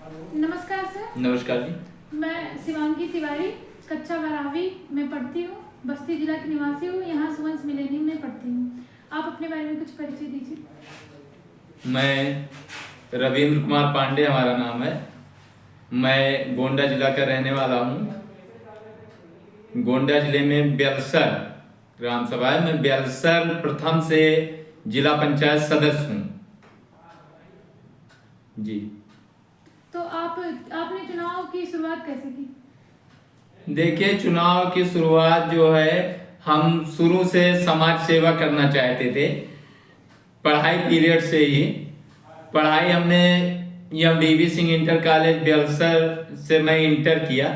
नमस्कार सर। नमस्कार जी। मैं शिवांगी तिवारी कक्षा 12वीं में पढ़ती हूँ। बस्ती जिला की निवासी हूँ। यहाँ सुवंश मिलेनियम में पढ़ती हूँ। आप अपने बारे में कुछ परिचय दीजिए। मैं रविंद्र कुमार पांडे हमारा नाम है। मैं गोंडा जिला का रहने वाला हूँ। गोंडा जिले में बेलसर ग्राम सभा है। मैं बेलसर प्रथम से जिला पंचायत सदस्य हूँ जी। तो आपने चुनाव की शुरुआत कैसे की? देखिए, चुनाव की शुरुआत जो है, हम शुरू से समाज सेवा करना चाहते थे। पढ़ाई पीरियड से ही पढ़ाई हमने DV Singh inter college Belsar से मैं इंटर किया।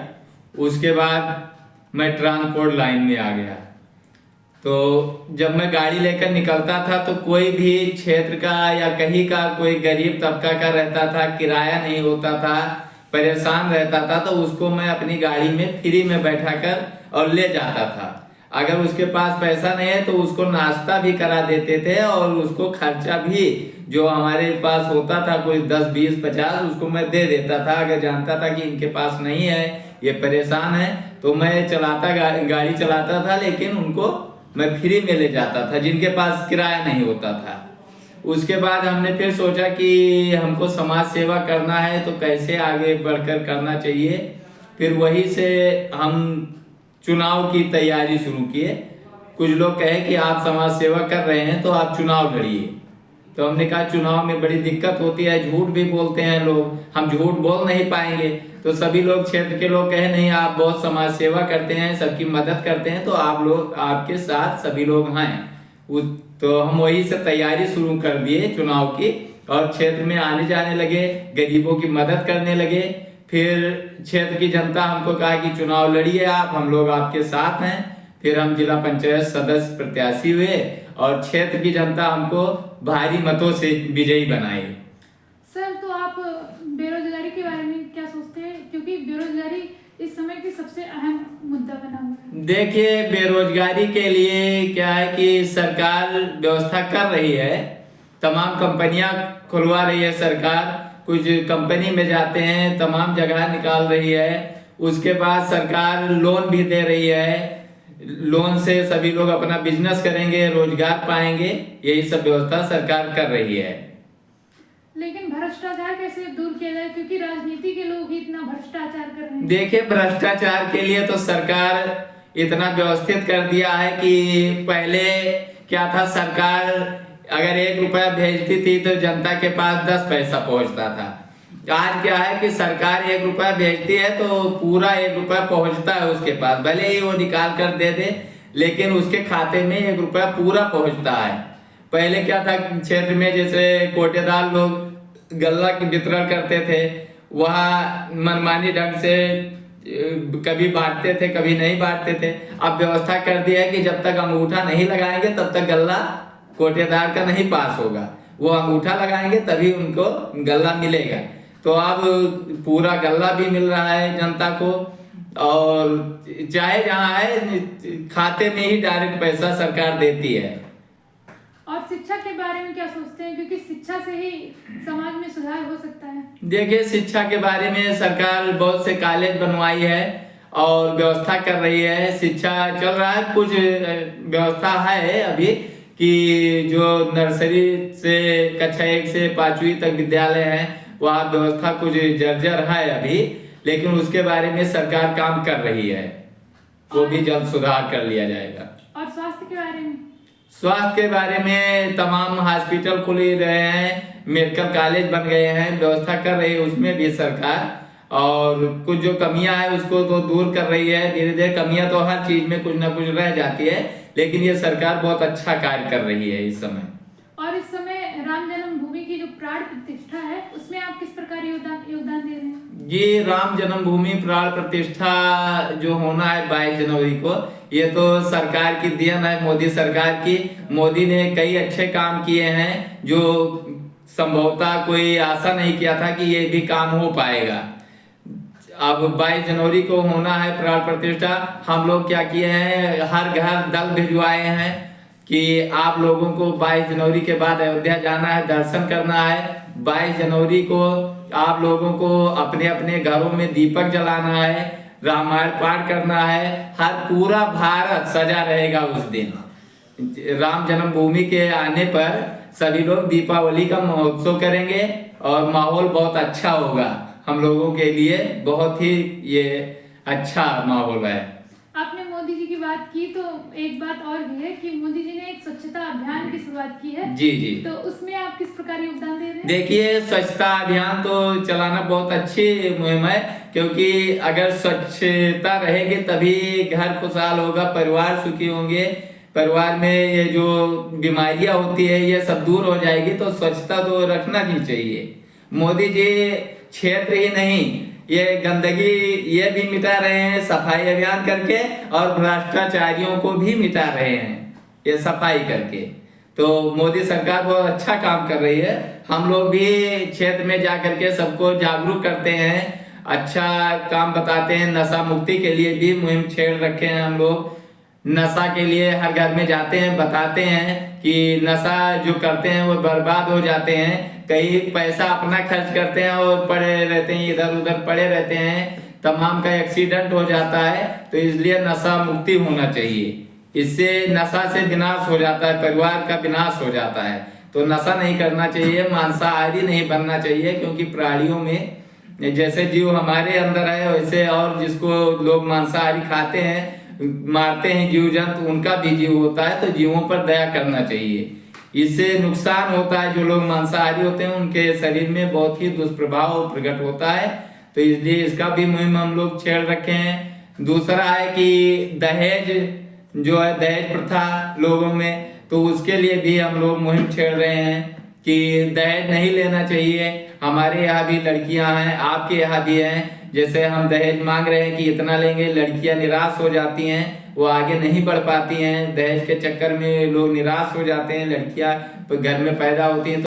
उसके बाद मैं ट्रांसपोर्ट लाइन में आ गया। तो जब मैं गाड़ी लेकर निकलता था तो कोई भी क्षेत्र का या कहीं का कोई गरीब तबका का रहता था, किराया नहीं होता था, परेशान रहता था, तो उसको मैं अपनी गाड़ी में फ्री में बैठा कर और ले जाता था। अगर उसके पास पैसा नहीं है तो उसको नाश्ता भी करा देते थे और उसको खर्चा भी जो हमारे पास होता था, कोई 10, 20, 50, उसको मैं दे देता था। अगर जानता था कि इनके पास नहीं है, ये परेशान है, तो मैं गाड़ी चलाता था, लेकिन उनको मैं फ्री में ले जाता था जिनके पास किराया नहीं होता था। उसके बाद हमने फिर सोचा कि हमको समाज सेवा करना है तो कैसे आगे बढ़कर करना चाहिए। फिर वही से हम चुनाव की तैयारी शुरू किए। कुछ लोग कहे कि आप समाज सेवा कर रहे हैं तो आप चुनाव लड़िए। तो हमने कहा चुनाव में बड़ी दिक्कत होती है, झूठ भी बोलते हैं लोग, हम झूठ बोल नहीं पाएंगे। तो सभी लोग, क्षेत्र के लोग कहे नहीं, आप बहुत समाज सेवा करते हैं, सबकी मदद करते हैं, तो आप लोग, आपके साथ सभी लोग हैं। तो हम वही से तैयारी शुरू कर दिए चुनाव की, और क्षेत्र में आने जाने लगे, गरीबों की मदद करने लगे। फिर क्षेत्र की जनता हमको कहा कि चुनाव लड़िए आप, हम लोग आपके साथ हैं। फिर हम जिला पंचायत सदस्य प्रत्याशी हुए और क्षेत्र की जनता हमको भारी मतों से विजयी बनाई। सर, तो आप बेरोजगारी के बारे में क्या सोचते हैं, क्योंकि बेरोजगारी इस समय की सबसे अहम मुद्दा बना हुआ है? देखिए, बेरोजगारी के लिए क्या है कि सरकार व्यवस्था कर रही है, तमाम कंपनियां खुलवा रही है सरकार। कुछ कंपनी में जाते हैं, तमाम जगह निकाल रही है। उसके बाद सरकार लोन भी दे रही है, लोन से सभी लोग अपना बिजनेस करेंगे, रोजगार पाएंगे। यही सब व्यवस्था सरकार कर रही है। लेकिन भ्रष्टाचार कैसे दूर किया जाए, क्योंकि राजनीति के लोग ही इतना भ्रष्टाचार कर रहे हैं। देखिए, भ्रष्टाचार के लिए तो सरकार इतना व्यवस्थित कर दिया है कि पहले क्या था, सरकार अगर 1 रुपया भेजती थी तो जनता के पास 10 पैसा पहुंचता था। आज क्या है कि सरकार 1 रुपया भेजती है तो पूरा 1 रुपया पहुंचता है उसके पास, भले ही वो निकाल कर दे दे, लेकिन उसके खाते में 1 रुपया पूरा पहुंचता है। पहले क्या था, क्षेत्र में जैसे कोटेदार लोग गल्ला की वितरण करते थे, वह मनमानी ढंग से कभी बांटते थे, कभी नहीं बांटते थे। अब व्यवस्था कर दिया है कि जब तक अंगूठा नहीं लगाएंगे तब तक गल्ला कोटेदार का नहीं पास होगा। वो अंगूठा लगाएंगे तभी उनको गल्ला मिलेगा। तो अब पूरा गल्ला भी मिल रहा है जनता को, और चाहे जहाँ है खाते में ही डायरेक्ट पैसा सरकार देती है। और शिक्षा के बारे में क्या सोचते हैं, क्योंकि शिक्षा से ही समाज में सुधार हो सकता है? देखिए, शिक्षा के बारे में सरकार बहुत से कॉलेज बनवाई है और व्यवस्था कर रही है, शिक्षा चल रहा है। कुछ व्यवस्था है अभी कि जो नर्सरी से कक्षा 1 से 5वीं तक विद्यालय है, वहाँ व्यवस्था कुछ जर्जर है अभी, लेकिन उसके बारे में सरकार काम कर रही है, वो भी जल्द सुधार कर लिया जाएगा। और स्वास्थ्य के बारे में? स्वास्थ्य के बारे में तमाम हॉस्पिटल खुल रहे हैं, मेडिकल कॉलेज बन गए हैं, व्यवस्था कर रही है उसमें भी सरकार। और कुछ जो कमियां है उसको तो दूर कर रही है धीरे धीरे। कमियां तो हर चीज में कुछ ना कुछ रह जाती है, लेकिन ये सरकार बहुत अच्छा कार्य कर रही है इस समय। और इस समय राम जन्मभूमि की जो प्राण प्रतिष्ठा है, उसमें आप किस प्रकार योगदान दे रहे हैं? ये राम जन्मभूमि प्राण प्रतिष्ठा जो होना है 22 जनवरी को, ये तो सरकार की देन है, मोदी सरकार की। मोदी ने कई अच्छे काम किए हैं जो संभवतः कोई आशा नहीं किया था कि ये भी काम हो पाएगा। अब 22 जनवरी को होना है प्राण प्रतिष्ठा। हम लोग क्या किए हैं, हर घर दल भिजवाए हैं कि आप लोगों को 22 जनवरी के बाद अयोध्या जाना है, दर्शन करना है। 22 जनवरी को आप लोगों को अपने अपने घरों में दीपक जलाना है, रामायण पाठ करना है। हर पूरा भारत सजा रहेगा उस दिन। राम जन्मभूमि के आने पर सभी लोग दीपावली का महोत्सव करेंगे और माहौल बहुत अच्छा होगा। हम लोगों के लिए बहुत ही ये अच्छा माहौल है। आपने मोदी जी की बात की, तो एक बात और भी है कि मोदी जी ने एक स्वच्छता अभियान की शुरुआत की है। जी जी। तो उसमें आप किस प्रकार योगदान दे रहे हैं? देखिए, स्वच्छता अभियान तो चलाना बहुत अच्छी मुहिम है, क्योंकि अगर स्वच्छता रहेगी तभी घर खुशहाल होगा, परिवार सुखी होंगे, परिवार में ये जो बीमारियां होती है ये सब दूर हो जाएगी। तो स्वच्छता तो रखना ही चाहिए। मोदी जी क्षेत्र ही नहीं, ये गंदगी ये भी मिटा रहे हैं सफाई अभियान करके, और भ्रष्टाचारियों को भी मिटा रहे हैं ये सफाई करके। तो मोदी सरकार बहुत अच्छा काम कर रही है। हम लोग भी क्षेत्र में जा करके सबको जागरूक करते हैं, अच्छा काम बताते हैं। नशा मुक्ति के लिए भी मुहिम छेड़ रखे हैं हम लोग। नशा के लिए हर घर में जाते हैं, बताते हैं कि नशा जो करते हैं वो बर्बाद हो जाते हैं। कई पैसा अपना खर्च करते हैं और पड़े रहते हैं, इधर उधर पड़े रहते हैं, तमाम का एक्सीडेंट हो जाता है। तो इसलिए नशा मुक्ति होना चाहिए। इससे नशा से विनाश हो जाता है, परिवार का विनाश हो जाता है। तो नशा नहीं करना चाहिए, मांसाहारी नहीं बनना चाहिए, क्योंकि प्राणियों में जैसे जीव हमारे अंदर है वैसे और जिसको लोग मांसाहारी खाते हैं, मारते हैं जीव जंतु, उनका भी जीव होता है। तो जीवों पर दया करना चाहिए। इससे नुकसान होता है, जो लोग मांसाहारी होते हैं उनके शरीर में बहुत ही दुष्प्रभाव प्रकट होता है। तो इसलिए इसका भी मुहिम हम लोग छेड़ रखे हैं। दूसरा है कि दहेज जो है, दहेज प्रथा लोगों में, तो उसके लिए भी हम लोग मुहिम छेड़ रहे हैं कि दहेज नहीं लेना चाहिए। हमारे यहाँ भी लड़कियां हैं, आपके यहाँ भी हैं। जैसे हम दहेज मांग रहे हैं कि इतना लेंगे, लड़कियां निराश हो जाती हैं, वो आगे नहीं बढ़ पाती हैं। दहेज के चक्कर में लोग निराश हो जाते हैं, लड़कियां घर में पैदा होती हैं।